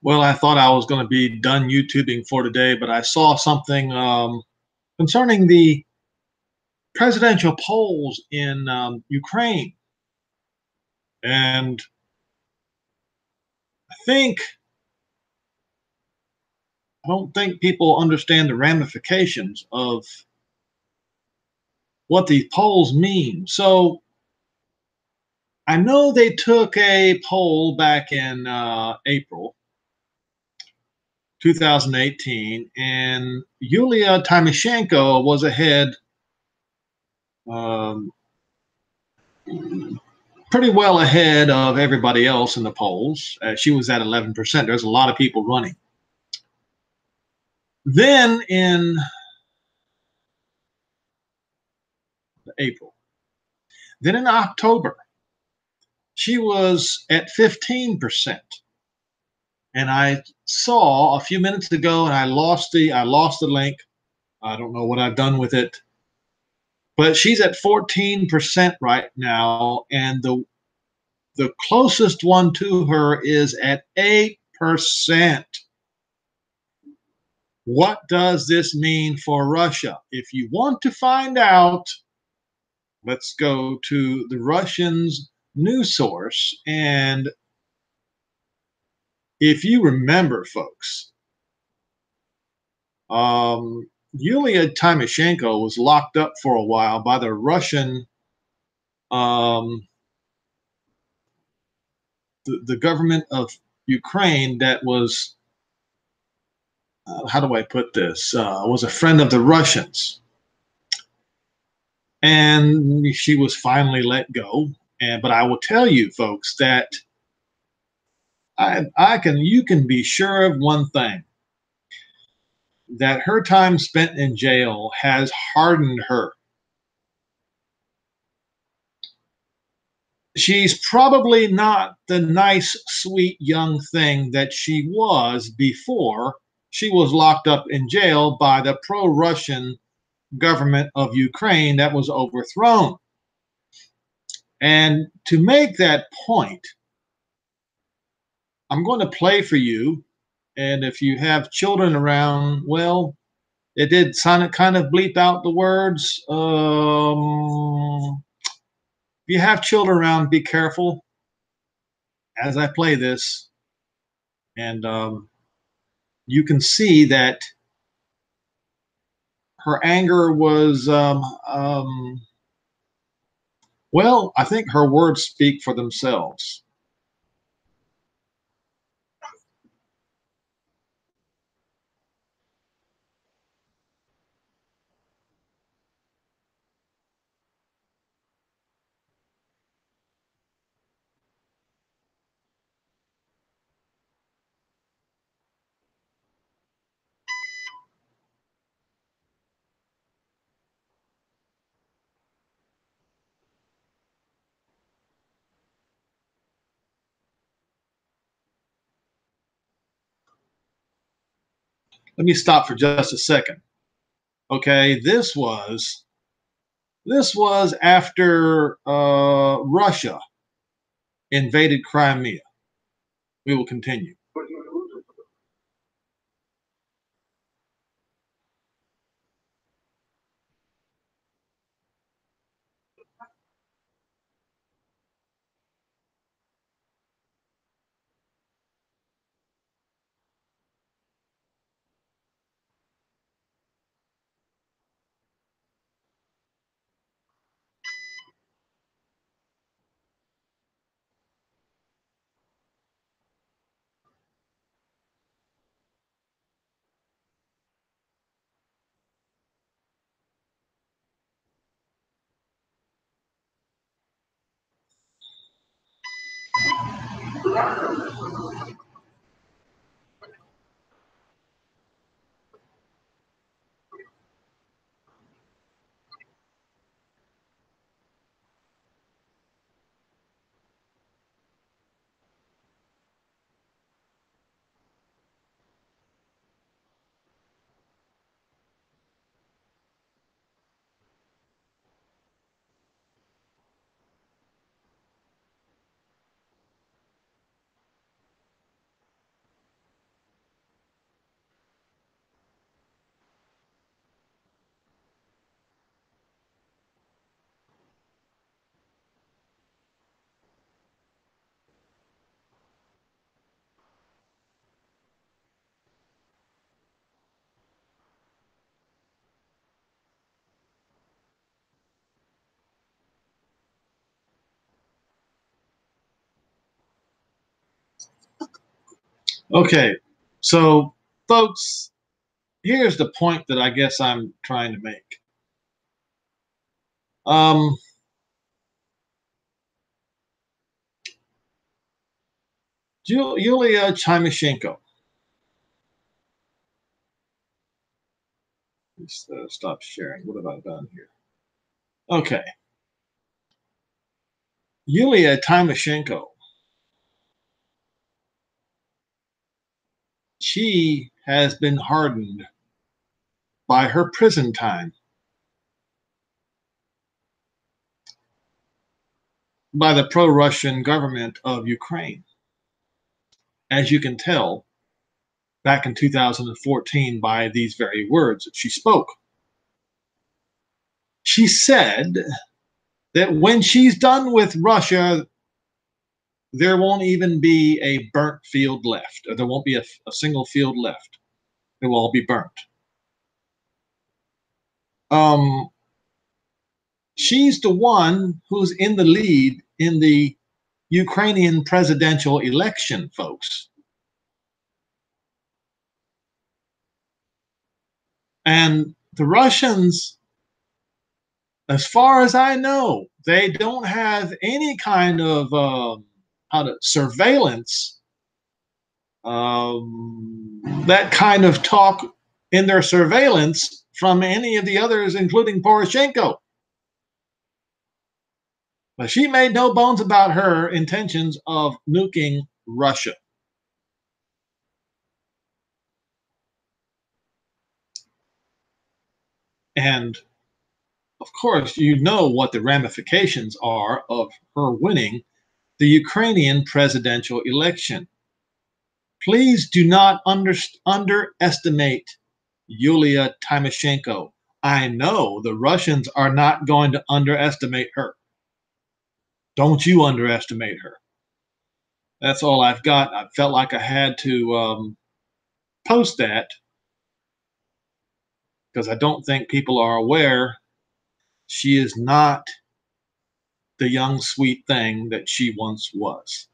Well, I thought I was going to be done YouTubing for today, but I saw something concerning the presidential polls in Ukraine. And I think, I don't think people understand the ramifications of what these polls mean. So I know they took a poll back in April 2018, and Yulia Tymoshenko was ahead um, pretty well ahead of everybody else in the polls. She was at 11%. There's a lot of people running. Then in April, then in October, she was at 15%. And I saw a few minutes ago, and I lost the link. I don't know what I've done with it, but she's at 14% right now, and the closest one to her is at 8%. What does this mean for Russia? If you want to find out, let's go to the Russians' news source. And if you remember, folks, Yulia Tymoshenko was locked up for a while by the Russian, um, the government of Ukraine that was, how do I put this, was a friend of the Russians. And she was finally let go. But I will tell you, folks, that you can be sure of one thing, that her time spent in jail has hardened her. She's probably not the nice, sweet young thing that she was before she was locked up in jail by the pro-Russian government of Ukraine that was overthrown. And to make that point, I'm going to play for you. And if you have children around, well, it did kind of bleep out the words. If you have children around, be careful as I play this. And you can see that her anger was, well, I think her words speak for themselves. Let me stop for just a second. Okay, this was after Russia invaded Crimea. We will continue. Okay, so folks, here's the point that I guess I'm trying to make. Um, Yulia Tymoshenko. Let's stop sharing. What have I done here? Okay, Yulia Tymoshenko. She has been hardened by her prison time, by the pro-Russian government of Ukraine. As you can tell, back in 2014 by these very words that she spoke. She said that when she's done with Russia, there won't even be a burnt field left, or there won't be a single field left. It will all be burnt. Um, she's the one who's in the lead in the Ukrainian presidential election, folks. And the Russians, as far as I know, they don't have any kind of surveillance, that kind of talk in their surveillance from any of the others, including Poroshenko. But she made no bones about her intentions of nuking Russia. And of course, you know what the ramifications are of her winning the Ukrainian presidential election. Please do not underestimate Yulia Tymoshenko. I know the Russians are not going to underestimate her. Don't you underestimate her. That's all I've got. I felt like I had to post that because I don't think people are aware she is not the young, sweet thing that she once was.